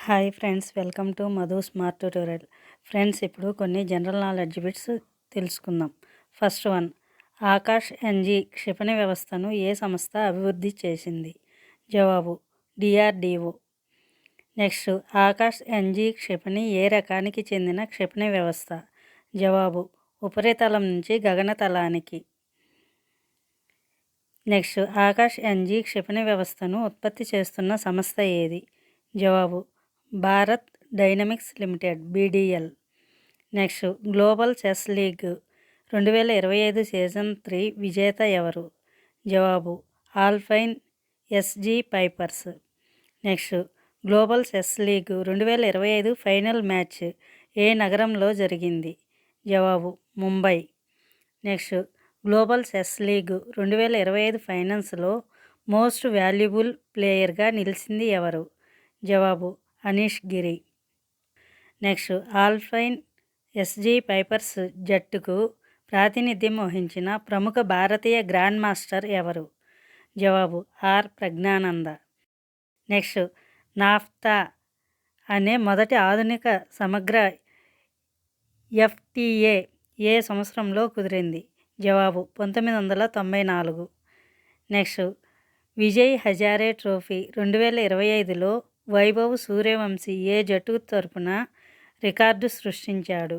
Hi friends, welcome to Madhu smart tutorial. Friends, ఇప్పుడు కొన్ని general knowledge bits తెలుసుకుందాం. First one, Akash NG క్షిపణి వ్యవస్థను ఏ సంస్థ అభివృద్ధి చేసింది? జవాబు డిఆర్డిఓ. నెక్స్ట్, ఆకాష్ ఎన్జీ క్షిపణి ఏ రకానికి చెందిన క్షిపణి వ్యవస్థ? జవాబు ఉపరితలం నుంచి గగనతలానికి. నెక్స్ట్, ఆకాష్ ఎన్జీ క్షిపణి వ్యవస్థను ఉత్పత్తి చేస్తున్న సంస్థ ఏది? జవాబు Bharat dynamics limited BDL. Next, global chess league 2025 season 3 విజేత ఎవరు? జవాబు alpine SG pipers. Next, global chess league 2025 final match ఏ నగరంలో జరిగింది? జవాబు Mumbai. Next, global chess league 2025 ఫైనల్స్లో మోస్ట్ వాల్యుబుల్ ప్లేయర్గా నిలిచింది ఎవరు? జవాబు Anish Giri. Next, alpine SG pipers జట్టుకు ప్రాతినిధ్యం వహించిన ప్రముఖ భారతీయ గ్రాండ్ మాస్టర్ ఎవరు? జవాబు ఆర్ ప్రజ్ఞానంద. నెక్స్ట్, నాఫ్తా అనే మొదటి ఆధునిక సమగ్ర ఎఫ్టీఏ ఏ సంవత్సరంలో కుదిరింది? జవాబు 1994. నెక్స్ట్, విజయ్ హజారే ట్రోఫీ 2025లో వైభవ్ సూర్యవంశీ ఏ జట్టు తరపున రికార్డు సృష్టించాడు?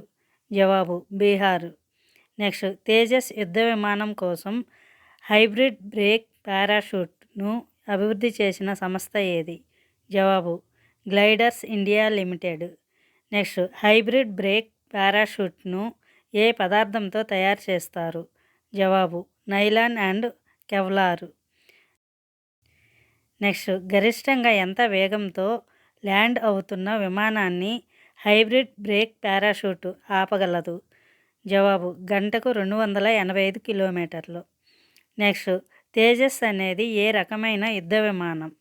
జవాబు బీహార్. నెక్స్ట్, తేజస్ యుద్ధ విమానం కోసం హైబ్రిడ్ బ్రేక్ పారాషూట్ను అభివృద్ధి చేసిన సంస్థ ఏది? జవాబు gliders India limited. Next, hybrid brake పారాషూట్ను ఏ పదార్థంతో తయారు చేస్తారు? జవాబు నైలాన్ అండ్ కెవ్లార్. నెక్స్ట్, గరిష్టంగా ఎంత వేగంతో ల్యాండ్ అవుతున్న విమానాన్ని హైబ్రిడ్ బ్రేక్ పారాషూట్ ఆపగలదు? జవాబు గంటకు 285 కిలోమీటర్లు. నెక్స్ట్, తేజస్ అనేది ఏ రకమైన యుద్ధ విమానం?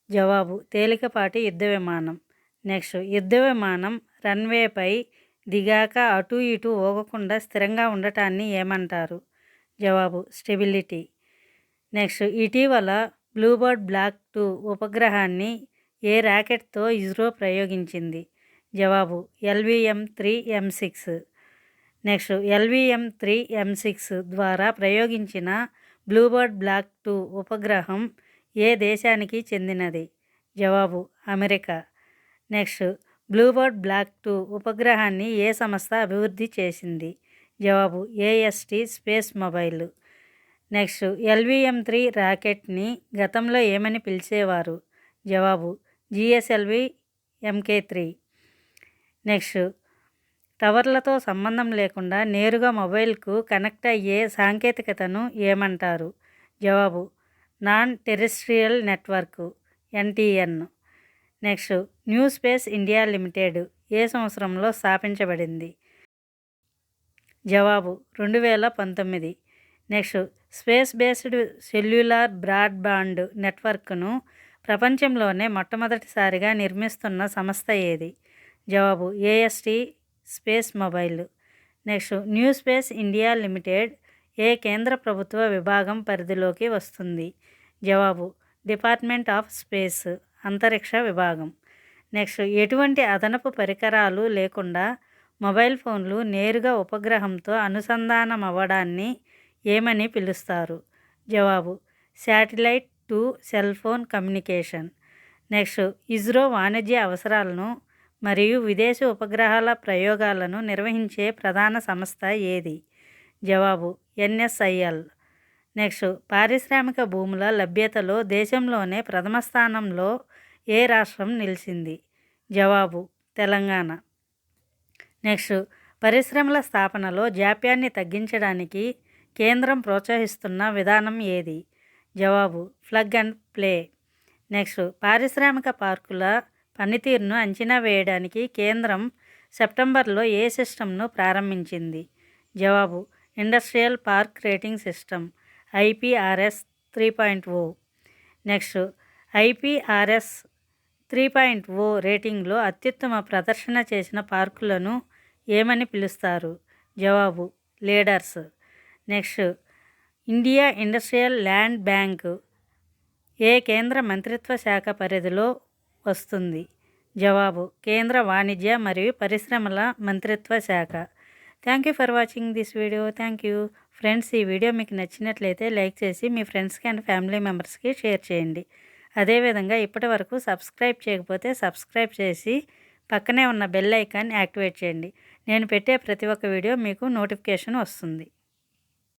జవాబు తేలికపాటి యుద్ధ విమానం. నెక్స్ట్, యుద్ధ విమానం రన్వేపై దిగాక అటు ఇటు ఊగకుండా స్థిరంగా ఉండటాన్ని ఏమంటారు? జవాబు స్టెబిలిటీ. నెక్స్ట్, ఇటీవల బ్లూబర్డ్ బ్లాక్ 2 ఉపగ్రహాన్ని ఏ రాకెట్తో ఇస్రో ప్రయోగించింది? జవాబు LVM-3M6. నెక్స్ట్, LVM-3M6 ద్వారా ప్రయోగించిన బ్లూబర్డ్ బ్లాక్ 2 ఉపగ్రహం ఏ దేశానికి చెందినది? జవాబు అమెరికా. నెక్స్ట్, బ్లూబర్డ్ బ్లాక్ 2 ఉపగ్రహాన్ని ఏ సంస్థ అభివృద్ధి చేసింది? జవాబు AST space mobile. Next, LVM-3 రాకెట్ని గతంలో ఏమని పిలిచేవారు? జవాబు GSLV MK3. నెక్స్ట్, టవర్లతో సంబంధం లేకుండా నేరుగా మొబైల్కు కనెక్ట్ అయ్యే సాంకేతికతను ఏమంటారు? జవాబు non terrestrial network NTN. Next, new space India limited ఏ సంవత్సరంలో స్థాపించబడింది? జవాబు 2019. నెక్స్ట్, స్పేస్ బేస్డ్ సెల్యులార్ బ్రాడ్బాండ్ నెట్వర్క్ను ప్రపంచంలోనే మొట్టమొదటిసారిగా నిర్మిస్తున్న సంస్థ ఏది? జవాబు AST space mobile. Next, new space India limited ఏ కేంద్ర ప్రభుత్వ విభాగం పరిధిలోకి వస్తుంది? జవాబు డిపార్ట్మెంట్ ఆఫ్ స్పేస్ అంతరిక్ష విభాగం. నెక్స్ట్, ఎటువంటి అదనపు పరికరాలు లేకుండా మొబైల్ ఫోన్లు నేరుగా ఉపగ్రహంతో అనుసంధానమవ్వడాన్ని ఏమని పిలుస్తారు? జవాబు satellite to cell phone communication. Next, ISRO వాణిజ్య అవసరాలను మరియు విదేశీ ఉపగ్రహాల ప్రయోగాలను నిర్వహించే ప్రధాన సంస్థ ఏది? జవాబు NSIL. నెక్స్ట్, పారిశ్రామిక భూముల లభ్యతలో దేశంలోనే ప్రథమ స్థానంలో ఏ రాష్ట్రం నిలిచింది? జవాబు తెలంగాణ. నెక్స్ట్, పరిశ్రమల స్థాపనలో జాప్యాన్ని తగ్గించడానికి కేంద్రం ప్రోత్సహిస్తున్న విధానం ఏది? జవాబు ప్లగ్ అండ్ ప్లే. నెక్స్ట్, పారిశ్రామిక పార్కుల పనితీరును అంచనా వేయడానికి కేంద్రం సెప్టెంబర్లో ఏ సిస్టమ్ను ప్రారంభించింది? జవాబు industrial park rating system IPRS 3.0. Next, IPRS 3.0 రేటింగ్లో అత్యుత్తమ ప్రదర్శన చేసిన పార్కులను ఏమని పిలుస్తారు? జవాబు leaders. Next, India industrial land bank ఏ కేంద్ర మంత్రిత్వ శాఖ పరిధిలో వస్తుంది? జవాబు: కేంద్ర వాణిజ్య మరియు పరిశ్రమల మంత్రిత్వ శాఖ. Thank you for watching this video. Thank you friends. ఈ వీడియో మీకు నచ్చినట్లయితే లైక్ చేసి మీ ఫ్రెండ్స్కి అండ్ ఫ్యామిలీ మెంబర్స్కి షేర్ చేయండి. అదేవిధంగా ఇప్పటి వరకు సబ్స్క్రైబ్ చేయకపోతే సబ్స్క్రైబ్ చేసి పక్కనే ఉన్న బెల్ ఐకాన్ యాక్టివేట్ చేయండి. నేను పెట్టే ప్రతి ఒక్క వీడియో మీకు నోటిఫికేషన్ వస్తుంది.